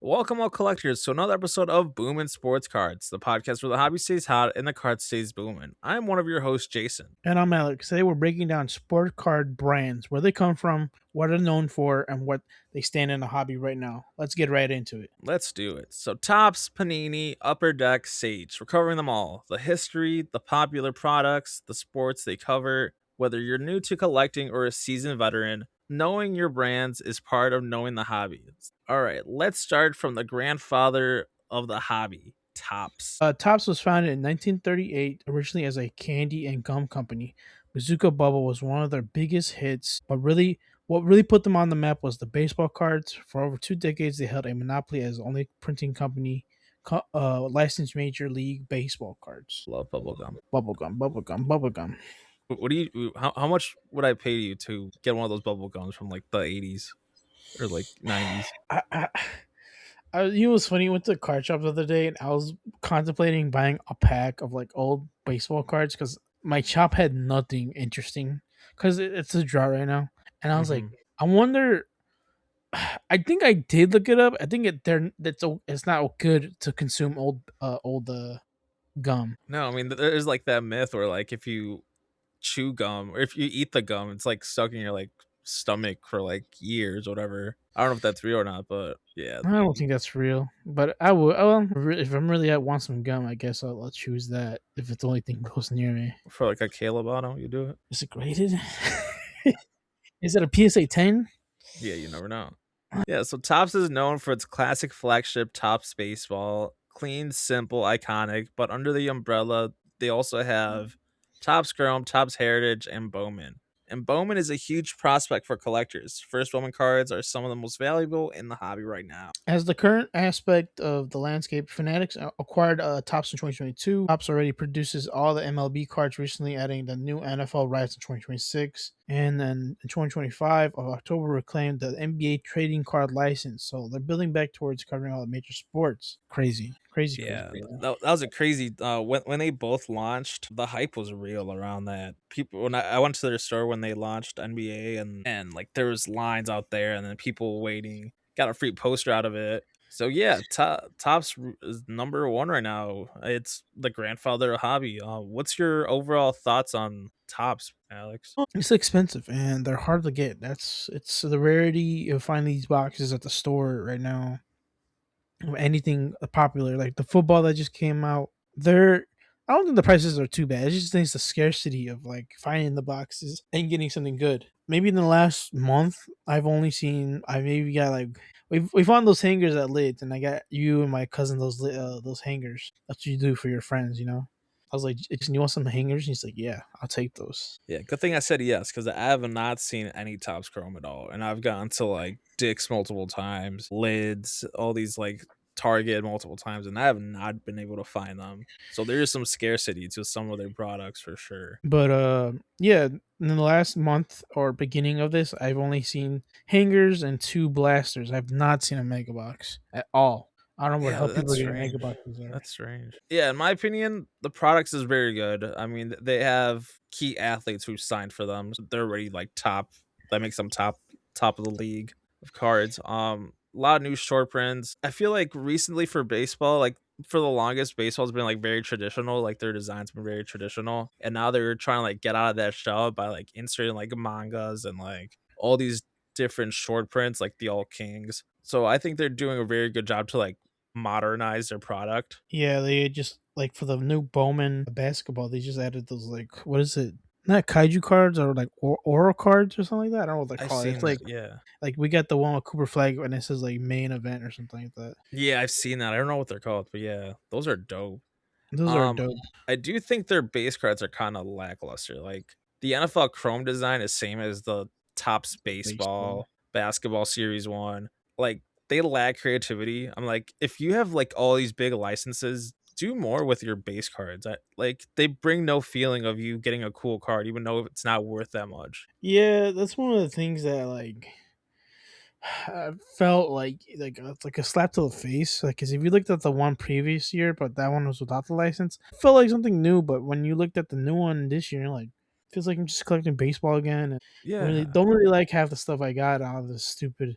Welcome, all collectors, to another episode of Booomin Sports Cards, the podcast where the hobby stays hot and the card stays booming. I'm one of your hosts, Jason. And I'm Alex. Today we're breaking down sport card brands, where they come from, what they're known for, and what they stand in the hobby right now. Let's get right into it. Let's do it. So, Topps, Panini, Upper Deck, Sage. We're covering them all. The history, the popular products, the sports they cover. Whether you're new to collecting or a seasoned veteran, knowing your brands is part of knowing the hobby. All right, let's start from the grandfather of the hobby, Topps. Topps was founded in 1938, originally as a candy and gum company. Bazooka Bubble was one of their biggest hits, but what really put them on the map was the baseball cards. For over 2 decades, they held a monopoly as the only printing company licensed Major League Baseball cards. Love bubblegum. Bubblegum, bubblegum, bubblegum. What do you? How much would I pay you to get one of those bubble gums from like the 80s or like 90s? You know what's funny? I went to the card shop the other day and I was contemplating buying a pack of like old baseball cards because my shop had nothing interesting because it's a drought right now. And I was like, Hmm. I wonder. I think I did look it up. I think it's not good to consume old gum. No, I mean there's like that myth where like if you chew gum or if you eat the gum, it's like stuck in your like stomach for like years, or whatever. I don't know if that's real or not, but yeah, I don't think that's real, but I would. Well, if I'm really at want some gum, I guess I'll choose that if it's the only thing close near me. for like a Caleb bottle, you do it. Is it graded? Is it a PSA 10? Yeah, you never know. Yeah, so Topps is known for its classic flagship Topps baseball, clean, simple, iconic. But under the umbrella, they also have Topps Chrome, Topps Heritage, and Bowman. And Bowman is a huge prospect for collectors. First Bowman cards are some of the most valuable in the hobby right now. As the current aspect of the landscape, Fanatics acquired Topps in 2022. Topps already produces all the MLB cards, recently adding the new NFL rights in 2026. And then in 2025 of October, reclaimed the NBA trading card license. So they're building back towards covering all the major sports. Crazy, crazy, crazy. Yeah, that was a crazy. When they both launched, the hype was real around that. People, when I went to their store when they launched NBA, and like there was lines out there, and then people waiting, got a free poster out of it. So yeah, Topps is number one right now. It's the grandfather of hobby. What's your overall thoughts on Topps, Alex? It's expensive and they're hard to get. It's the rarity of finding these boxes at the store right now. Anything popular like the football that just came out, they're I don't think the prices are too bad. I just think it's the scarcity of like finding the boxes and getting something good. Maybe in the last month, I maybe got like we found those hangers at Lids, and I got you and my cousin those hangers. That's what you do for your friends, you know. I was like, "Jason, you want some hangers?" And he's like, "Yeah, I'll take those." Yeah, good thing I said yes, because I have not seen any Topps Chrome at all, and I've gone to like Dick's multiple times, Lids, all these like Target multiple times, and I have not been able to find them. So there is some scarcity to some of their products for sure. But yeah, in the last month or beginning of this, I've only seen hangers and two blasters. I've not seen a mega box at all. I don't know what Yeah, hell people that's are getting strange. mega boxes are. That's strange. Yeah, in my opinion, the products is very good. I mean, they have key athletes who signed for them. So they're already like top. That makes them top of the league of cards. A lot of new short prints. I feel like recently for baseball, like for the longest, baseball's been like very traditional. Like their designs been very traditional, and now they're trying to like get out of that shell by like inserting like mangas and like all these different short prints, like the All Kings. So I think they're doing a very good job to like modernize their product. Yeah, they just like for the new Bowman basketball, they just added those like what is it? Not kaiju cards or like oral cards or something like that. I don't know what they're I've called. It's seen that, yeah. like we got the one with Cooper Flag and it says like main event or something like that. Yeah, I've seen that. I don't know what they're called, but yeah, those are dope. Those are Um, dope. I do think their base cards are kind of lackluster. Like the NFL Chrome design is same as the Topps Baseball. baseball, basketball series one. Like they lack creativity. I'm like, if you have like all these big licenses, do more with your base cards. Like they bring no feeling of you getting a cool card, even though it's not worth that much. Yeah, that's one of the things that like I felt like it's like a slap to the face. Like, cause if you looked at the one previous year, but that one was without the license, it felt like something new. But when you looked at the new one this year, like feels like I'm just collecting baseball again. And Yeah, don't really like half the stuff I got out of this stupid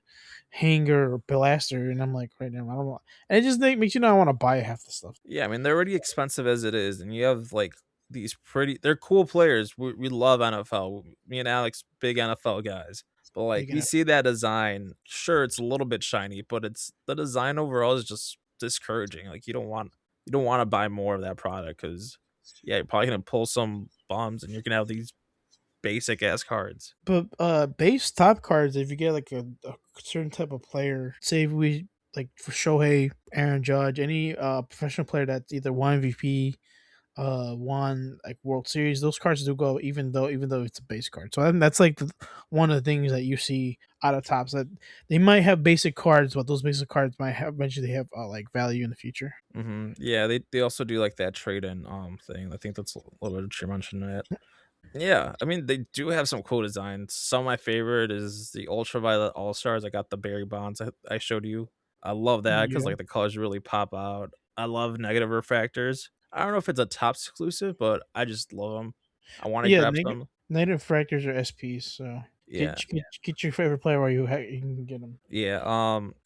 hanger or blaster, and I'm like, right now, I don't want. And it just makes you not want to buy half the stuff. Yeah, I mean, they're already expensive as it is, and you have, like, these pretty they're cool players. We love NFL. Me and Alex, big NFL guys. But, like, Big we enough. see that design, sure, it's a little bit shiny, but it's the design overall is just discouraging. Like, you don't wanna buy more of that product because yeah, you're probably gonna pull some bums, and you're gonna have these basic ass cards. But base top cards, if you get like a certain type of player, say if we like for Shohei, Aaron Judge, any professional player that's either won MVP, won like World Series, those cards do go even though it's a base card. So that's like one of the things that you see out of tops that they might have basic cards, but those basic cards might have eventually have like value in the future. Mhm. Yeah, they also do, like, that trade-in, thing. I think that's a little bit what you're mentioning it. Yeah, I mean, they do have some cool designs. Some of my favorite is the Ultraviolet All-Stars. I got the Barry Bonds I showed you. I love that because Yeah, like, the colors really pop out. I love negative refractors. I don't know if it's a top exclusive, but I just love them. I wanna yeah. grab some. Native fractors are SPs, so Yeah. get your favorite player where you can get them. Yeah,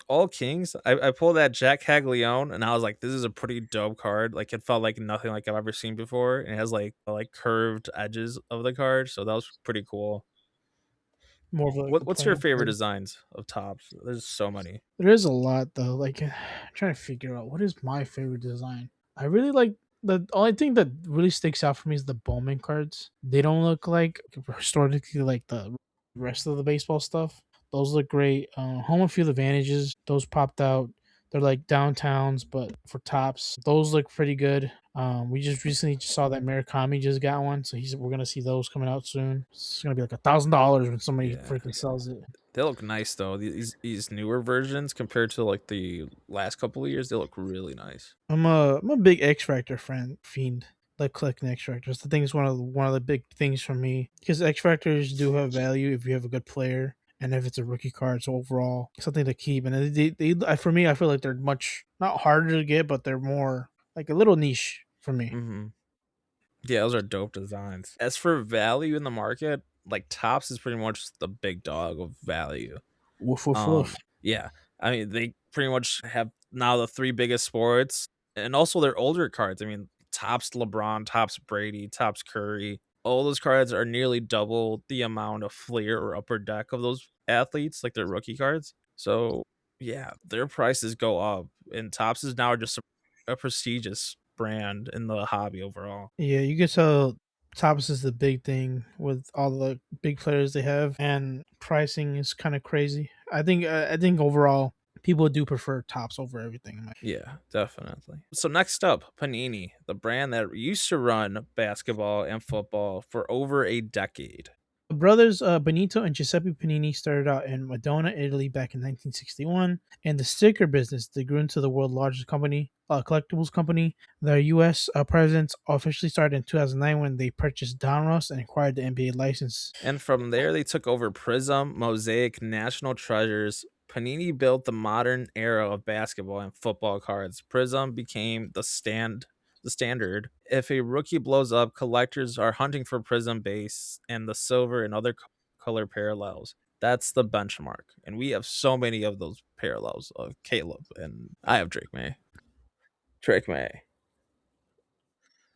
All Kings, I pulled that Jack Caglione, and I was like, "This is a pretty dope card." Like, it felt like nothing like I've ever seen before, and it has, like, curved edges of the card, so that was pretty cool. More of like a What's your player. favorite designs of tops? There's so many. There is a lot though. Like I'm trying to figure out what is my favorite design. I really like the only thing that really sticks out for me is the Bowman cards. They don't look like historically like the rest of the baseball stuff. Those look great. Home field advantages. Those popped out. They're like downtowns, but for tops, those look pretty good. We just recently just saw that Murakami just got one, so we're gonna see those coming out soon. It's gonna be like $1,000 when somebody Yeah. freaking sells it. They look nice though. These newer versions compared to like the last couple of years, they look really nice. I'm a big X Factor fiend. Like collecting X Factors. I think it's one of the big things for me because X Factors do have value if you have a good player and if it's a rookie card. So overall, something to keep. And for me, I feel like they're much not harder to get, but they're more like a little niche for me. Mhm. Yeah, those are dope designs. As for value in the market, like Tops is pretty much the big dog of value. Woof woof woof. Yeah, I mean, they pretty much have now the 3 biggest sports and also their older cards. I mean, Tops LeBron, Tops Brady, Tops Curry. All those cards are nearly double the amount of Fleer or Upper Deck of those athletes, like their rookie cards. So, yeah, their prices go up, and Tops is now just a prestigious brand in the hobby overall. Yeah, you can tell Tops is the big thing with all the big players they have, and pricing is kind of crazy. I think overall people do prefer Tops over everything. Yeah, definitely. So next up, Panini, the brand that used to run basketball and football for over a decade. The brothers Benito and Giuseppe Panini started out in Modena, Italy back in 1961. And the sticker business, they grew into the world's largest company, collectibles company. Their U.S. Presence officially started in 2009 when they purchased Donruss and acquired the NBA license. And from there, they took over Prism, Mosaic, National Treasures. Panini built the modern era of basketball and football cards. Prism became the standard. If a rookie blows up, collectors are hunting for Prism base and the silver and other color parallels. That's the benchmark. And we have so many of those parallels of Caleb, and I have Drake May. Drake May.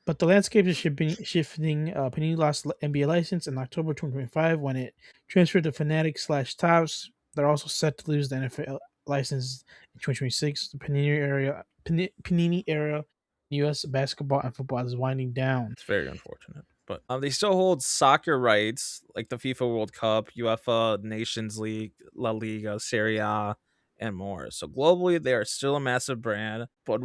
But the landscape is shifting. Panini lost NBA license in October 2025 when it transferred to Fanatic/Topps. They're also set to lose the NFL license in 2026. The Panini era, U.S. basketball and football is winding down. It's very unfortunate. But they still hold soccer rights like the FIFA World Cup, UEFA Nations League, La Liga, Serie A, and more. So globally, they are still a massive brand. But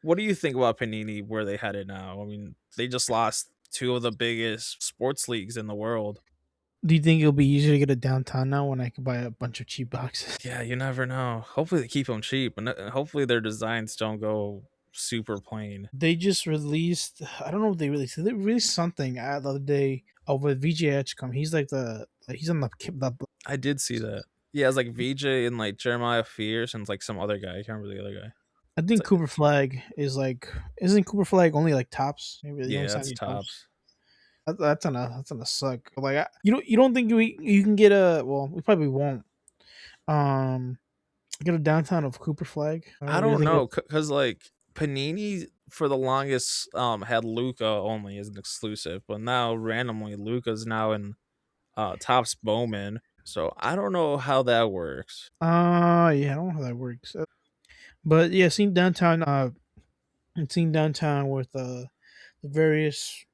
what do you think about Panini, where they headed now? I mean, they just lost two of the biggest sports leagues in the world. Do you think it'll be easier to get a downtown now when I can buy a bunch of cheap boxes? Yeah, you never know. Hopefully, they keep them cheap, and hopefully, their designs don't go super plain. They just released. I don't know what they released. They released something the other day with VJ Edgecombe. He's like he's on the I did see that. Yeah, it's like VJ and like Jeremiah Fierce and like some other guy. I can't remember the other guy. I It's think like, Cooper Flag is like isn't Cooper Flag only like tops? Maybe they only yeah, sign that's any tops. tops. That's gonna suck. Like you don't think you can get a well we probably won't. Um Get a downtown of Cooper Flag. I You're don't thinking know, cause like Panini for the longest had Luca only as an exclusive, but now randomly Luca's now in Topps Bowman. So I don't know how that works. yeah, I don't know how that works. But yeah, seen downtown. Seen downtown with the various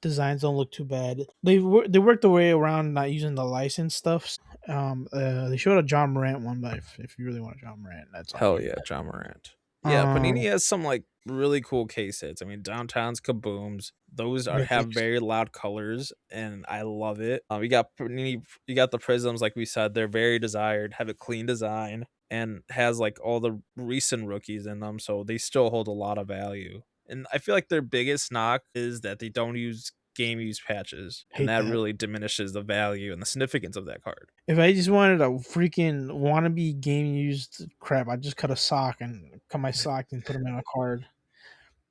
designs don't look too bad. They worked their way around not using the license stuff. They showed a John Morant one, but if you really want a John Morant, that's on Hell you. yeah, John Morant. Yeah, Panini Um, has some like really cool case hits. I mean, Downtown's Kabooms. Those are have Mythics. very loud colors, and I love it. You got Panini, you got the prisms, like we said, they're very desired. Have a clean design and has like all the recent rookies in them, so they still hold a lot of value. And I feel like their biggest knock is that they don't use game use patches, and Hate that that. really diminishes the value and the significance of that card. If I just wanted a freaking wannabe game used crap, I just cut a sock and cut my sock and put them in a card.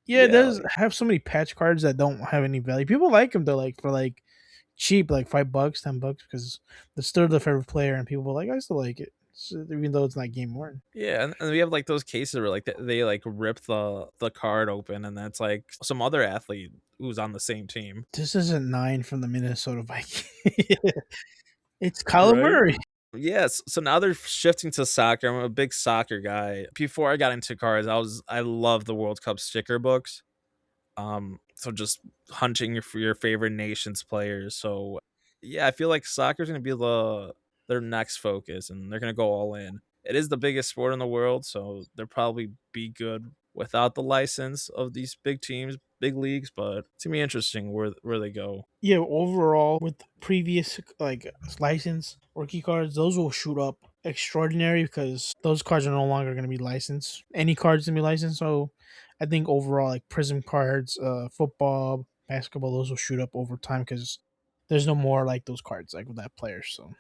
Yeah, it Yeah, does like have so many patch cards that don't have any value. People like them though, like for like cheap, like $5, $10, because they're still their favorite player, and people are like, I still like it, so, even though it's not game worn. yeah, and we have like those cases where like they like rip the card open, and that's like some other athlete who's on the same team, This isn't 9 from the Minnesota Vikings. It's Kyler right? Murray. Yes. So now they're shifting to soccer. I'm a big soccer guy. Before I got into cards, I love the World Cup sticker books. So just hunting for your favorite nation's players. So yeah, I feel like soccer's gonna be their next focus, and they're gonna go all in. It is the biggest sport in the world, so they'll probably be good without the license of these big teams, big leagues. But it's gonna be interesting where they go. Yeah, overall, with the previous like license rookie cards, those will shoot up extraordinary because those cards are no longer going to be licensed. Any cards can be licensed. So I think overall, like Prism cards, football, basketball, those will shoot up over time because there's no more like those cards like with that player. So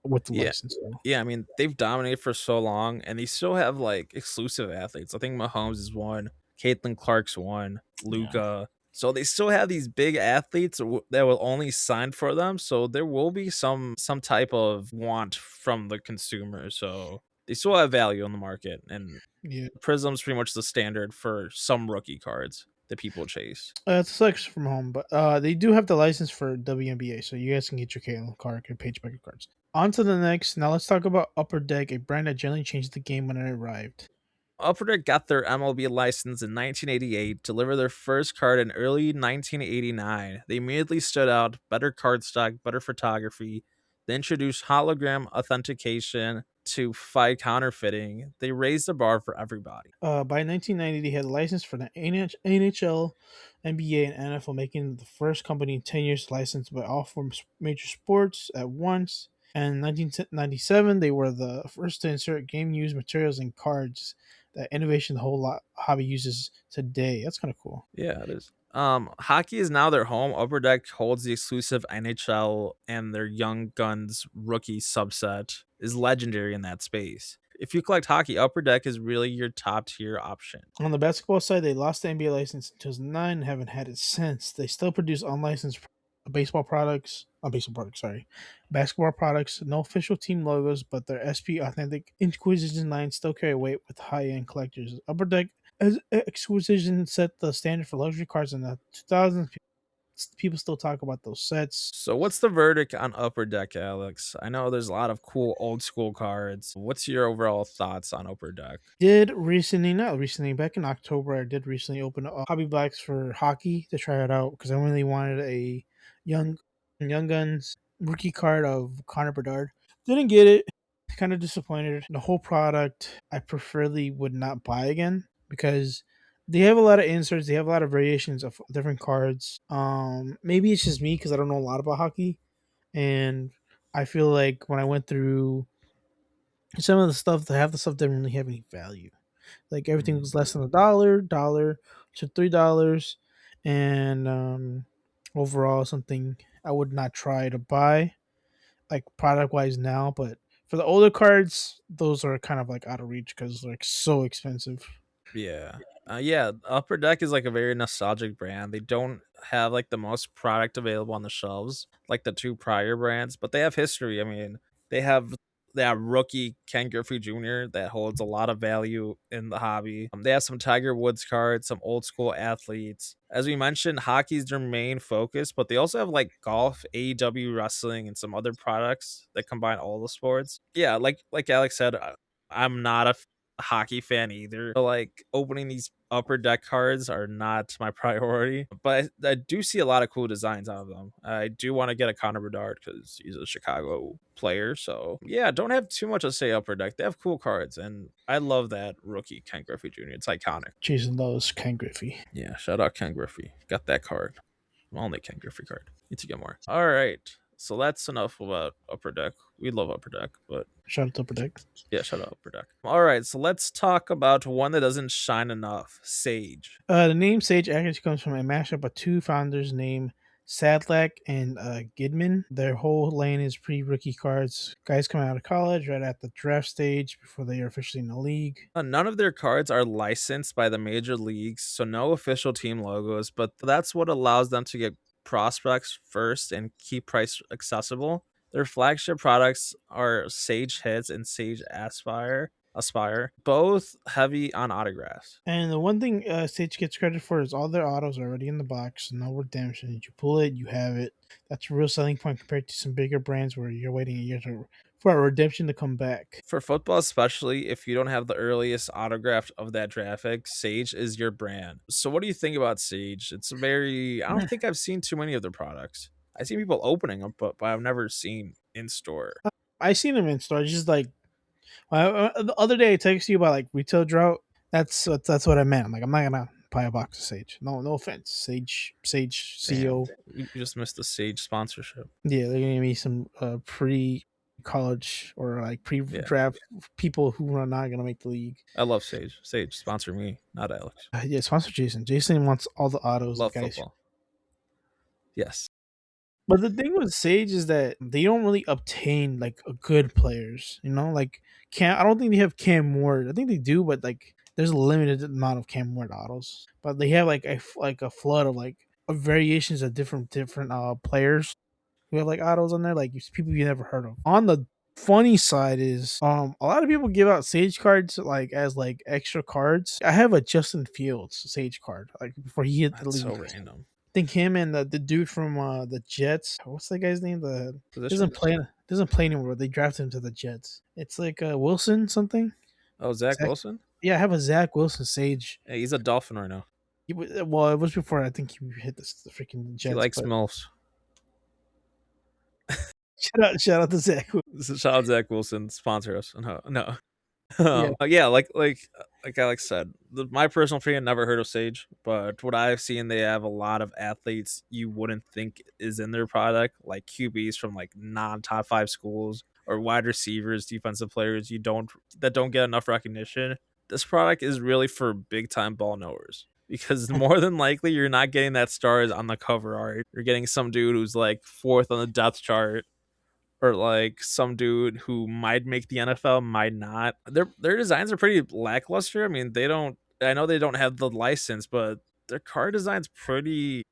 with the Yeah. license, so Yeah, I mean, they've dominated for so long, and they still have like exclusive athletes. I think Mahomes is one, Caitlin Clark's one, yeah. Luca. So they still have these big athletes that will only sign for them. So there will be some type of want from the consumer. So they still have value on the market, and Yeah. Prism's pretty much the standard for some rookie cards that people chase. It's a selection from home, but they do have the license for WNBA, so you guys can get your Caitlin Clark and Paige Becker cards. On to the next. Now let's talk about Upper Deck, a brand that generally changed the game when it arrived. Upper Deck got their MLB license in 1988, delivered their first card in early 1989. They immediately stood out, better cardstock, better photography. They introduced hologram authentication to fight counterfeiting. They raised the bar for everybody. By 1990, they had a license for the NHL, NBA, and NFL, making them the first company in 10 years licensed by all four major sports at once. And in 1997, they were the first to insert game use materials and cards. That innovation the whole hobby uses today. That's kind of cool. Yeah, it is. Hockey is now their home. Upper Deck holds the exclusive NHL, and their Young Guns rookie subset is legendary in that space. If you collect hockey, Upper Deck is really your top tier option. On the basketball side, they lost the NBA license in 2009 and haven't had it since. They still produce unlicensed baseball products, sorry, basketball products, no official team logos, but their SP Authentic Inquisition line still carry weight with high end collectors. Upper Deck as Exquisition set the standard for luxury cards in the 2000s. People still talk about those sets. So, what's the verdict on Upper Deck, Alex? I know there's a lot of cool old school cards. What's your overall thoughts on Upper Deck? Not recently, back in October, I did recently open up Hobby Blacks for hockey to try it out because I really wanted a young Young Guns rookie card of Connor Bedard. Didn't get it. Kind of disappointed. The whole product, I preferably would not buy again because they have a lot of inserts. They have a lot of variations of different cards. Maybe it's just me because I don't know a lot about hockey, and I feel like when I went through some of the stuff, half the stuff didn't really have any value. Like everything Mm, was less than $1 to $3, and overall something I would not try to buy like product wise now. But for the older cards, those are kind of like out of reach because they're like so expensive. yeah. Yeah, Upper Deck is like a very nostalgic brand. They don't have like the most product available on the shelves, like the two prior brands, but they have history. I mean, they have They have rookie Ken Griffey Jr. that holds a lot of value in the hobby. They have some Tiger Woods cards, some old school athletes. As we mentioned, hockey's their main focus, but they also have like golf, AEW wrestling, and some other products that combine all the sports. Yeah, like Alex said, I'm not a hockey fan either. So, like opening these upper deck cards are not my priority, but I do see a lot of cool designs out of them. I do want to get a Connor Bedard because he's a Chicago player. So yeah, don't have too much to say upper deck. They have cool cards, and I love that rookie Ken Griffey Jr. It's iconic. Jason loves Ken Griffey. Yeah, shout out Ken Griffey. Got that card. Only Ken Griffey card. Need to get more. All right. So that's enough about Upper Deck. We love Upper Deck, but Shout out to Protect. yeah, shut up, Upper Deck. All right, so let's talk about one that doesn't shine enough, Sage. The name Sage actually comes from a mashup of two founders named Sadlak and Gidman. Their whole lane is pre-rookie cards. Guys coming out of college right at the draft stage before they are officially in the league. None of their cards are licensed by the major leagues, so no official team logos, but that's what allows them to get prospects first and keep price accessible. Their flagship products are Sage Hits and Sage Aspire, both heavy on autographs. And the one thing Sage gets credit for is all their autos are already in the box, no redemption. You pull it, you have it. That's a real selling point compared to some bigger brands where you're waiting a year for a redemption to come back. For football, especially if you don't have the earliest autograph of that graphic, Sage is your brand. So, what do you think about Sage? It's I don't think I've seen too many of their products. I've seen people opening them, but I've never seen in store. I seen them in stores, just like the other day I texted you about like retail drought. That's what I meant. I'm like, I'm not gonna buy a box of Sage. No, no offense, Sage Damn, CEO. you just missed the Sage sponsorship. Yeah, they're gonna give me some pre college or like pre Yeah, draft people who are not gonna make the league. I love Sage. Sage, sponsor me, not Alex. Yeah, sponsor Jason. Jason wants all the autos of Love guys. football. Yes. But the thing with Sage is that they don't really obtain like a good players. You know, like Cam. I don't think they have Cam Ward. I think they do, but like there's a limited amount of Cam Ward autos. But they have like a flood of like of variations of different players who have like autos on there, like people you never heard of. On the funny side is a lot of people give out Sage cards like as like extra cards. I have a Justin Fields Sage card like before he hit the That's so league. random. I think him and the dude from the Jets. What's that guy's name? The Position? doesn't play anymore. They drafted him to the Jets. It's like Wilson something. Oh, Zach Zach, Wilson? yeah, I have a Zach Wilson Sage. Yeah, he's a Dolphin right now. Well, it was before I think he hit the freaking He Jets. likes But MILFs. shout out to Zach. Shout out Zach Wilson, sponsor us. No, no. Yeah, Yeah, like Alex said, my personal opinion, never heard of Sage, but what I've seen, they have a lot of athletes you wouldn't think is in their product, like QBs from like non-top five schools or wide receivers, defensive players don't get enough recognition. This product is really for big time ball knowers because more than likely you're not getting that stars on the cover art. You're getting some dude who's like fourth on the depth chart or like some dude who might make the NFL, might not. Their designs are pretty lackluster. I mean, they don't. I know they don't have the license, but their card design's pretty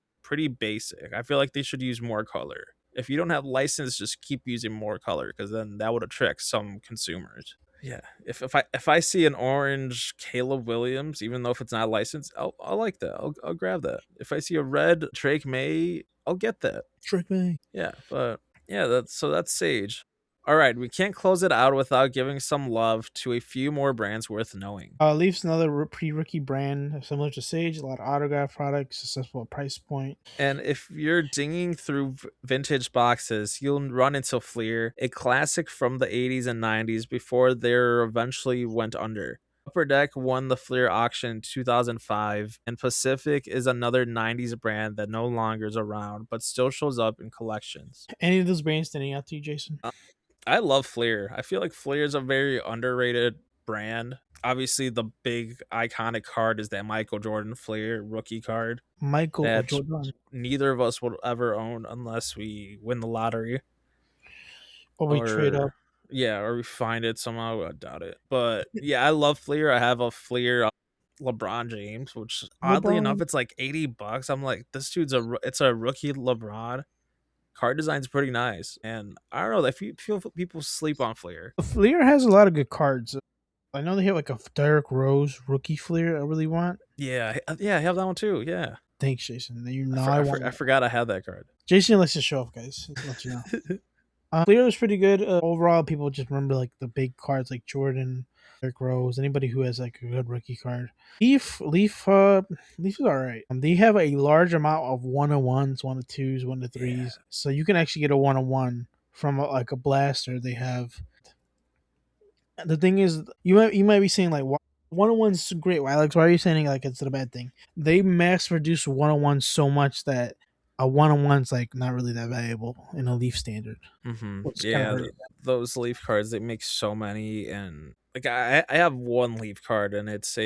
basic. I feel like they should use more color. If you don't have license, just keep using more color because then that would attract some consumers. Yeah, if I see an orange Caleb Williams, even though if it's not licensed, I'll like that. I'll grab that. If I see a red Drake May, I'll get that. trick me. Yeah, but yeah, that's Sage. All right, we can't close it out without giving some love to a few more brands worth knowing. Leafs another pre-rookie brand similar to Sage. A lot of autograph products, accessible at price point. And if you're dinging through vintage boxes, you'll run into Fleer, a classic from the 80s and 90s before they eventually went under. Upper Deck won the Fleer auction in 2005, and Pacific is another 90s brand that no longer is around but still shows up in collections. Any of those brands standing out to you, Jason? I love Fleer. I feel like Fleer is a very underrated brand. Obviously, the big iconic card is that Michael Jordan Fleer rookie card Michael or that Jordan? neither of us will ever own unless we win the lottery Or we trade up? or yeah, or we find it somehow. I doubt it. But yeah, I love Fleer. I have a Fleer LeBron James, which oddly enough, LeBron? it's like $80. I'm like, this dude's it's a rookie LeBron card design's pretty nice, and I don't know, I feel people sleep on Fleer. Fleer has a lot of good cards. I know they have like a Derrick Rose rookie Fleer I really want. Yeah, yeah, I have that one too. Yeah, Thanks, Jason. You know I want I that. forgot I had that card. Jason likes to show off, guys. Just to let you know. Fleer is pretty good. Overall, people just remember like the big cards like Jordan, Derrick Rose, anybody who has like a good rookie card. Leaf is all right. They have a large amount of 101s, 102s, Yeah. 103s, so you can actually get a 101 from like a blaster. They have. The thing is, you might be saying like, 101's great. Why, Alex? Why are you saying like it's a bad thing? They mass produce 101 so much that a 101's like not really that valuable in a Leaf standard, which kind of Yeah, hurt. those Leaf cards, they make so many, and like I have one Leaf card, and it's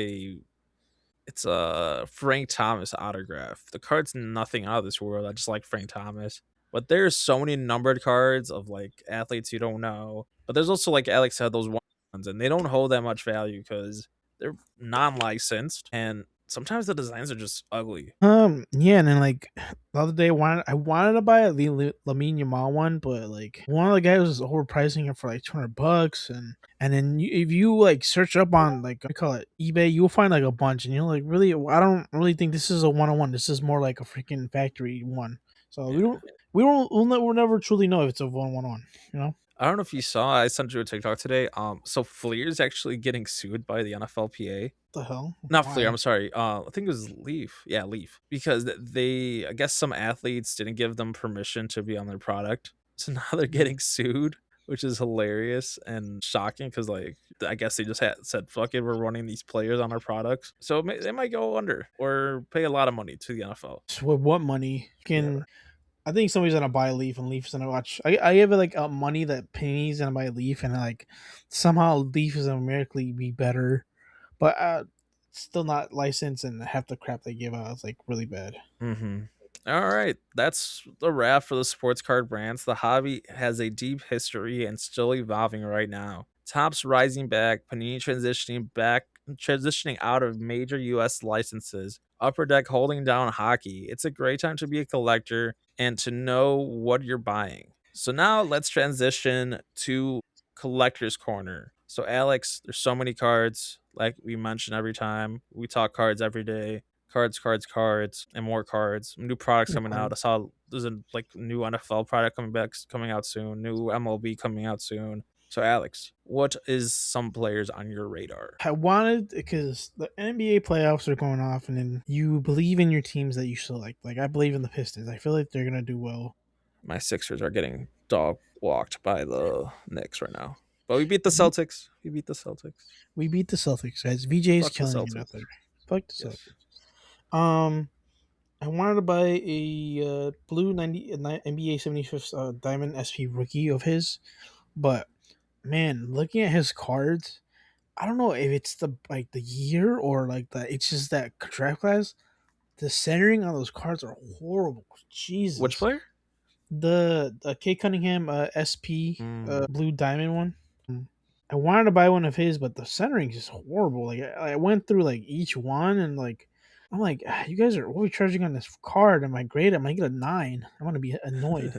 a Frank Thomas autograph. The card's nothing out of this world. I just like Frank Thomas. But there's so many numbered cards of like athletes you don't know. But there's also like Alex said, those ones, and they don't hold that much value because they're non-licensed, and sometimes the designs are just ugly. Yeah, and then like the other day, I wanted to buy a Lamine Yamal one, but like one of the guys was overpricing it for like $200, and then if you like search up on like, what do you call it, eBay, you'll find like a bunch, and you're like, really, I don't really think this is a 101. This is more like a freaking factory one. So we Yeah. don't we'll never truly know if it's a 101. You know I don't know if you saw, I sent you a TikTok today. So Fleer's actually getting sued by the NFLPA. what the hell? Not Fleer, Why? I'm sorry. I think it was Leaf. Yeah, Leaf. Because they, I guess some athletes didn't give them permission to be on their product. So now they're getting sued, which is hilarious and shocking because, like, I guess they just said, fuck it, we're running these players on our products. So they might go under or pay a lot of money to the NFL. So with what money Yeah. can I think somebody's gonna buy a Leaf and Leaf's gonna watch. I have like money that Penny's gonna buy a Leaf and like somehow Leaf is gonna numerically be better, but still not licensed and half the crap they give out is like really bad. Mm-hmm. All right, that's the wrap for the sports card brands. The hobby has a deep history and still evolving right now. Topps rising back, Panini transitioning out of major U.S. licenses, Upper Deck holding down hockey. It's a great time to be a collector and to know what you're buying. So now let's transition to collector's corner. So Alex, there's so many cards. Like we mention every time, we talk cards every day, cards, and more cards. New products coming out. I saw there's a like new NFL product coming out soon. New MLB coming out soon. So Alex, what is some players on your radar? I wanted because the NBA playoffs are going off, and then you believe in your teams that you select. Like I believe in the Pistons. I feel like they're gonna do well. My Sixers are getting dog walked by the Knicks right now. But we beat the Celtics. We beat the Celtics. We beat the Celtics, guys. VJ is Fuck the killing it out Celtics. there. Fuck the Yes. Celtics. I wanted to buy a blue 90 NBA 75th Diamond SP rookie of his, but man, looking at his cards, I don't know if it's the like the year or like it's just that draft class. The centering on those cards are horrible. Which Jesus, player? the K Cunningham SP Mm. blue diamond one. I wanted to buy one of his, but the centering is just horrible. Like I went through like each one, and like I'm like, you guys are overcharging on this card. Am I grade? I might get a 9. I'm gonna be annoyed.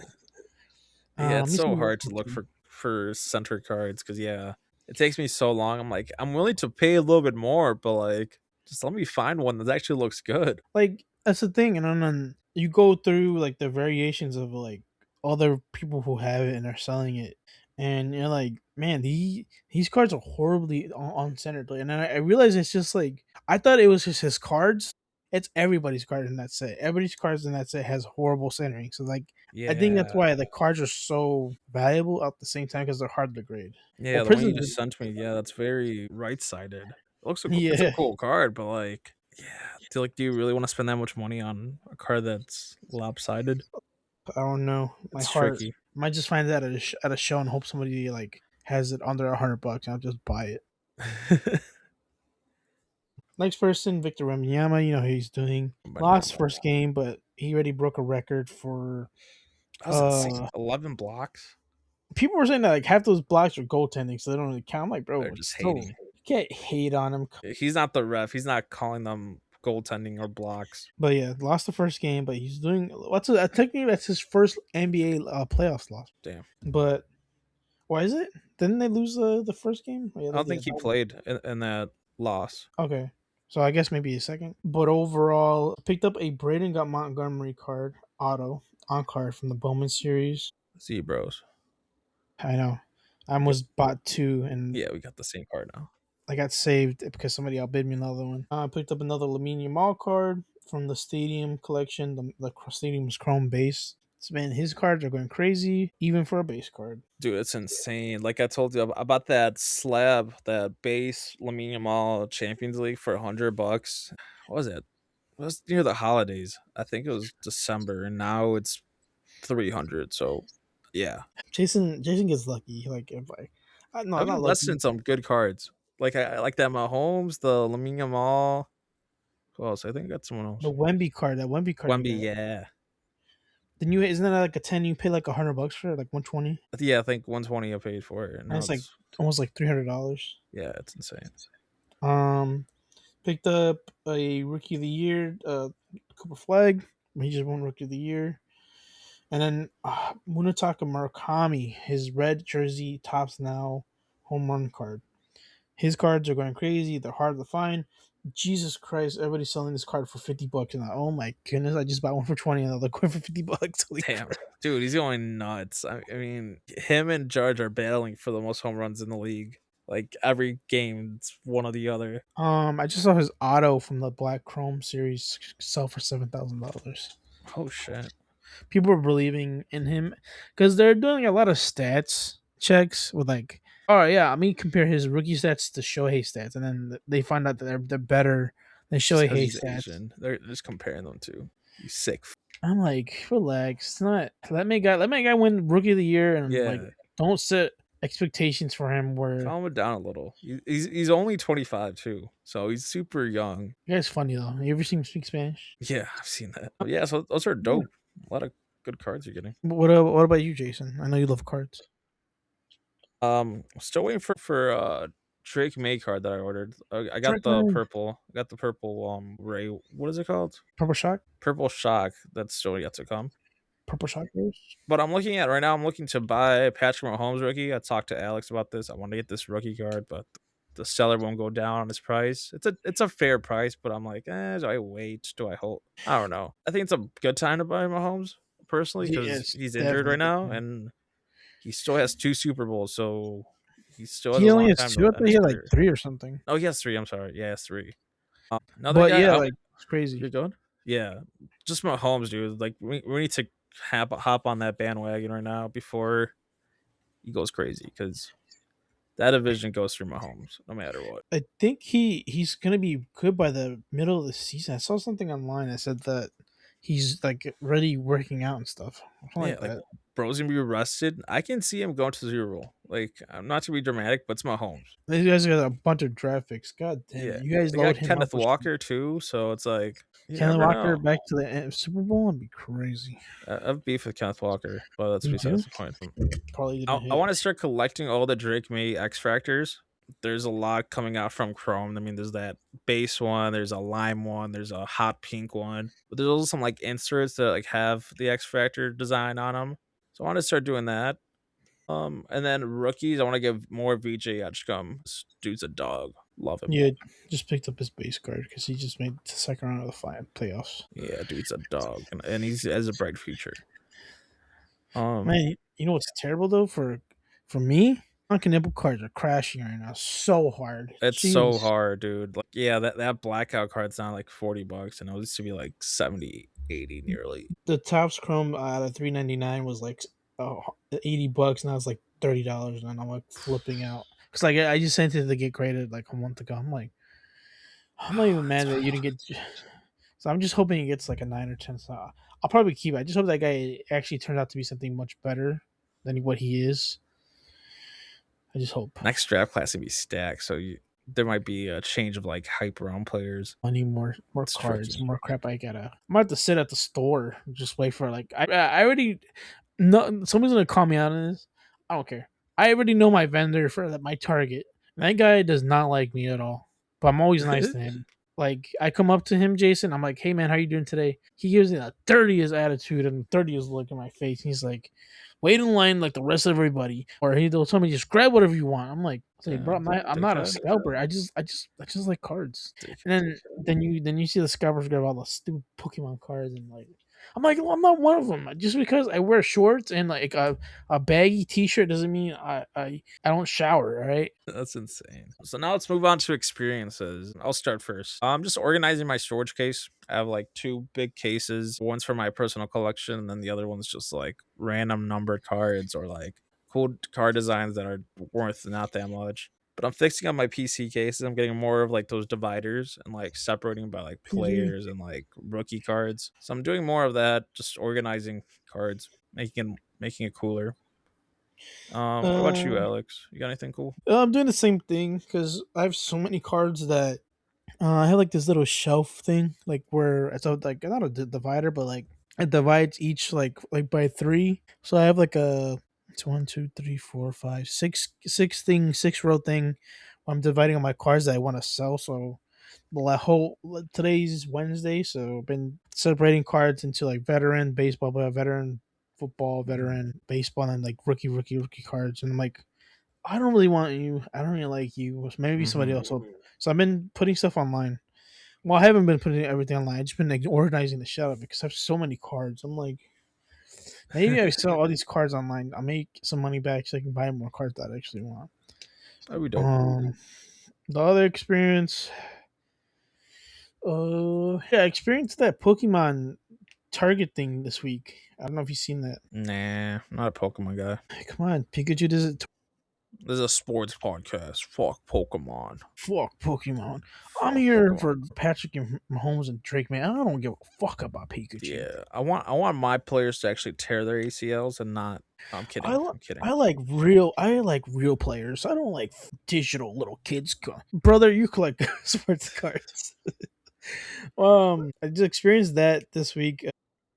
Yeah, Let it's me see so what hard to look for center cards because yeah, it takes me so long. I'm like, I'm willing to pay a little bit more, but like, just let me find one that actually looks good. like that's the thing, and then you go through like the variations of like other people who have it and are selling it, and you're like, man, these cards are horribly uncentered. Like, and then I realized it's just like I thought it was just his cards. It's everybody's card in that set. Everybody's cards in that set has horrible centering. So like, I think that's Yeah, why the cards are so valuable at the same time because they're hard to grade. Well, yeah, the one you prisons, just sent me, yeah, that's very right sided. It looks it's a yeah, cool card, but like, yeah, do you really want to spend that much money on a card that's lopsided? I don't know. My It's heart tricky. might just find that at a show and hope somebody like has it under $100 and I'll just buy it. Next person, Victor Wembanyama. You know how he's doing. But yeah, Lost first game, but he already broke a record for. I was insane. 11 blocks. People were saying that like half those blocks are goaltending, so they don't really count. I'm like, bro, They're it's just still hating. you can't hate on him. He's not the ref. He's not calling them goaltending or blocks. But yeah, lost the first game, but he's doing technically that's his first NBA playoffs loss. Damn. But why is it? Didn't they lose the first game? Oh, yeah, I don't yeah. think he played in that loss. Okay, so I guess maybe a second. But overall, picked up a Braden got Montgomery card auto on card from the Bowman series. Zebros. I know. I almost bought two, and Yeah, we got the same card now. I got saved because somebody outbid me another one. I picked up another Lamine Yamal card from the Stadium collection. The Stadium's Chrome base. So, man, his cards are going crazy, even for a base card. Dude, it's insane. Like I told you about that slab, that base Lamine Yamal Champions League for $100. What was it? It was near the holidays. I think it was December, and now it's 300. So, yeah, Jason gets lucky. Like if no, I've not been listing lucky. some good cards. Like I like that Mahomes, the Lamine Yamal. Who else? I think I got someone The else. Wemby card, that Wemby card you Wemby, got. yeah, Then you isn't that like a 10? You pay like $100 for it, like 120. yeah. I think 120 I paid for it, and And now it's like it's almost like $300. yeah, it's insane. Um, picked up a rookie of the year, Cooper Flag. He just won rookie of the year. And then Munataka Murakami, his red jersey tops now home run card. His cards are going crazy. They're hard to find. Jesus Christ, everybody's selling this card for $50. And oh my goodness, I just bought one for 20 and another one for $50. Holy Damn, crap. dude, he's going nuts. I mean, him and Judge are battling for the most home runs in the league. Like every game, it's one or the other. I just saw his auto from the Black Chrome series sell for $7,000. Oh shit! People are believing in him because they're doing a lot of stats checks with like, oh yeah, I mean compare his rookie stats to Shohei stats, and then they find out that they're better than It's just because Shohei he's stats. Asian, they're just comparing them to. You sick. I'm like, relax. It's not let my guy win rookie of the year and like Yeah, don't set expectations for him where calm it down a little. He's only 25 too, so he's super young. you guys funny though. You ever seen him speak Spanish? Yeah, I've seen that. Yeah, so those are Yeah. dope. A lot of good cards you're getting. What about you, Jason? I know you love cards. Still waiting for Drake May card that I ordered. I got Drake the May, purple. I got the purple Ray. What is it called? Purple Shock, Purple Shock. That's still yet to come. Purple Shock Rose. But I'm looking at right now. I'm looking to buy Patrick Mahomes rookie. I talked to Alex about this. I want to get this rookie card, but the seller won't go down on his price. It's a fair price, but I'm like, do I wait? Do I hold? I don't know. I think it's a good time to buy Mahomes personally because Yes, he's injured definitely right good now time. and he still has two Super Bowls, so he still has He a only long has time two. to I end thought he his had like career. three or something. Oh, he has three. I'm sorry. Yeah, he has three. Another But guy. yeah, like it's You're crazy. good. Yeah, just Mahomes, dude. Like we need to hop on that bandwagon right now before he goes crazy because that division goes through Mahomes no matter what. I think he's gonna be good by the middle of the season. I saw something online that said that he's like already working out and stuff. Something Yeah, like like that. bro's gonna be rested. I can see him going to Super Bowl. Like I'm not to be dramatic, but it's Mahomes. These guys got a bunch of draft picks. God damn Yeah, it! You guys they load got him up Kenneth with shit. Walker too, so it's like you Kenneth never Walker know. back to the Super Bowl would be crazy. I've beef with Kenneth Walker, but that's You do? besides the point. Probably I, didn't I hit. want to start collecting all the Drake May X Factors. There's a lot coming out from Chrome. I mean, there's that base one, there's a lime one, there's a hot pink one, but there's also some like inserts that like have the X Factor design on them. So I want to start doing that. And then rookies, I want to give more VJ Edgecombe. This dude's a dog. Love him. Yeah, just picked up his base card because he just made the second round of the playoffs. Yeah, dude's a dog, and he has a bright future. Man, you know what's terrible though for me? Nipple cards are crashing right now so hard. It's so Jeez. hard, dude. Like, yeah, that blackout card's now like $40, and it used to be like 70, 80 nearly. The Topps Chrome out of 399 was like $80. Now it's like $30, and I'm like flipping out because like I just sent it to get graded like a month ago. I'm not even It's mad that you didn't get. So I'm just hoping he gets like a 9 or 10. So I'll probably keep it. I just hope that guy actually turns out to be something much better than what he is. I just hope. next draft class gonna be stacked, so there might be a change of like hype around players. I need more It's cards, tricky. more crap. I gotta. I'm about to sit at the store, and just wait for like. I already. No, someone's gonna call me out on this. I don't care. I already know my vendor for my target. That guy does not like me at all. But I'm always nice to him. Like I come up to him, Jason. I'm like, "Hey man, how you doing today?" He gives me the dirtiest attitude and the dirtiest look in my face. He's like, "Wait in line like the rest of everybody," or he'll tell me just grab whatever you want. I'm like, bro, Damn, I'm not a dickhead. scalper. I just like cards. And Dickhead. then you see the scalpers grab all the stupid Pokemon cards and like. I'm like, well, I'm not one of them. Just because I wear shorts and like a baggy T-shirt doesn't mean I don't shower. All right. That's insane. So now let's move on to experiences. I'll start first. I'm just organizing my storage case. I have like two big cases. One's for my personal collection, and then the other one's just like random numbered cards or like cool card designs that are worth not that much. But I'm fixing up my PC cases. I'm getting more of like those dividers and like separating by like Mhm. players and like rookie cards. So I'm doing more of that, just organizing cards, making it cooler. What about you, Uh, Alex? You got anything cool? I'm doing the same thing because I have so many cards that I have like this little shelf thing, like where it's a, like not a divider, but like it divides each like by three. So I have like it's one, two, three, four, five, six row thing. I'm dividing on my cards that I want to sell. So the whole today's Wednesday, so I've been separating cards into like veteran baseball, but veteran football, Mhm. veteran baseball, and like rookie cards. And I'm like, I don't really want you. I don't really like you. Maybe somebody Mhm. else will. So I've been putting stuff online. Well, I haven't been putting everything online. I've just been like organizing the shit out of it because I have so many cards. I'm like, maybe I sell all these cards online. I'll make some money back so I can buy more cards that I actually want. That'd be dope. Um, the other experience, yeah, I experienced that Pokemon Target thing this week. I don't know if you've seen that. Nah, I'm not a Pokemon guy. Come on, Pikachu does it. This is a sports podcast. Fuck Pokemon. Fuck Pokemon. I'm Fuck here Pokemon. for Patrick and Mahomes and Drake, man. I don't give a fuck about Pikachu. Yeah, I want my players to actually tear their ACLs and not. No, I'm I kidding. li- I'm kidding. I like real players. I don't like digital little kids. Brother, you collect sports cards. I just experienced that this week.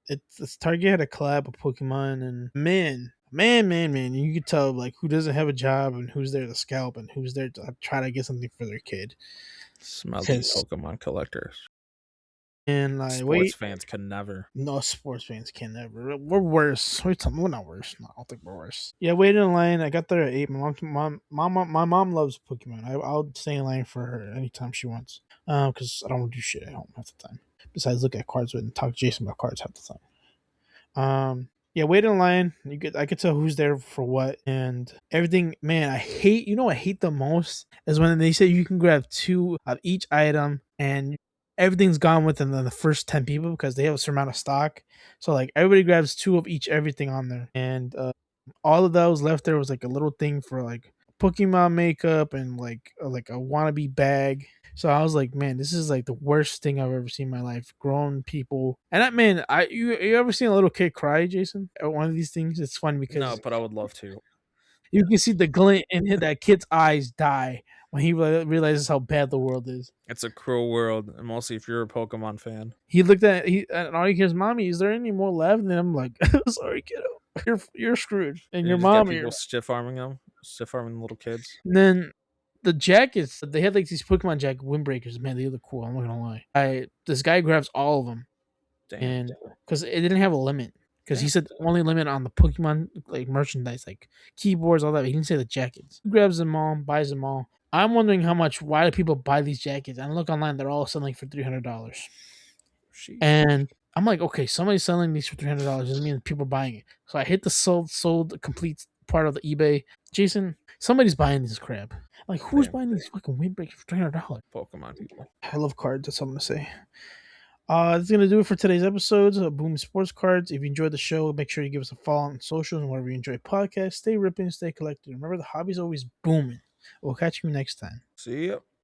It's Target had a collab with Pokemon, and man, you could tell like who doesn't have a job and who's there to scalp and who's there to try to get something for their kid. Smelly Because Pokemon collectors. and I Sports wait. fans can never. No, sports fans can never. We're worse. We're not worse. No, I don't think we're worse. Yeah, I waited in line. I got there at 8. My mom loves Pokemon. I'll stay in line for her anytime she wants. Because I don't want to do shit at home half the time. Besides, look at cards and talk to Jason about cards half the time. Yeah, wait in line. I could tell who's there for what and everything. Man, I hate. You know, what I hate the most is when they say you can grab two of each item and everything's gone within the first 10 people because they have a certain amount of stock. So like everybody grabs two of each everything on there, and all of those left there was like a little thing for like Pokemon makeup and like a wannabe bag. So I was like, man, this is like the worst thing I've ever seen in my life. Grown people, and that man, you ever seen a little kid cry, Jason, at one of these things? It's funny No, because but I would love to. you can see the glint in that kid's eyes die when he realizes how bad the world is. It's a cruel world, and mostly if you're a Pokemon fan. He looked at and all he hears, "Mommy, is there any more left?" And I'm like, "Sorry, kiddo, you're screwed." And And you your just get mom, people stiff arming little kids. and then the jackets, they had like these Pokemon jacket windbreakers. Man, they look cool. I'm not gonna lie. This guy grabs all of them, Damn, and because it didn't have a limit, because he damn. said only limit on the Pokemon like merchandise, like keyboards, all that. He didn't say the jackets. He grabs them all, buys them all. I'm wondering how much. Why do people buy these jackets? And look online, they're all selling for $300. Sheesh. And I'm like, okay, somebody's selling these for $300. Doesn't mean people are buying it. So I hit the sold complete part of the eBay. Jason, somebody's buying this crap. Like, who's Damn. buying these fucking windbreakers for $300? Pokemon people. I love cards. That's all I'm gonna say. That's gonna do it for today's episodes of Boom Sports Cards. If you enjoyed the show, make sure you give us a follow on socials and wherever you enjoy podcasts. Stay ripping, stay collected. Remember, the hobby's always booming. We'll catch you next time. See ya.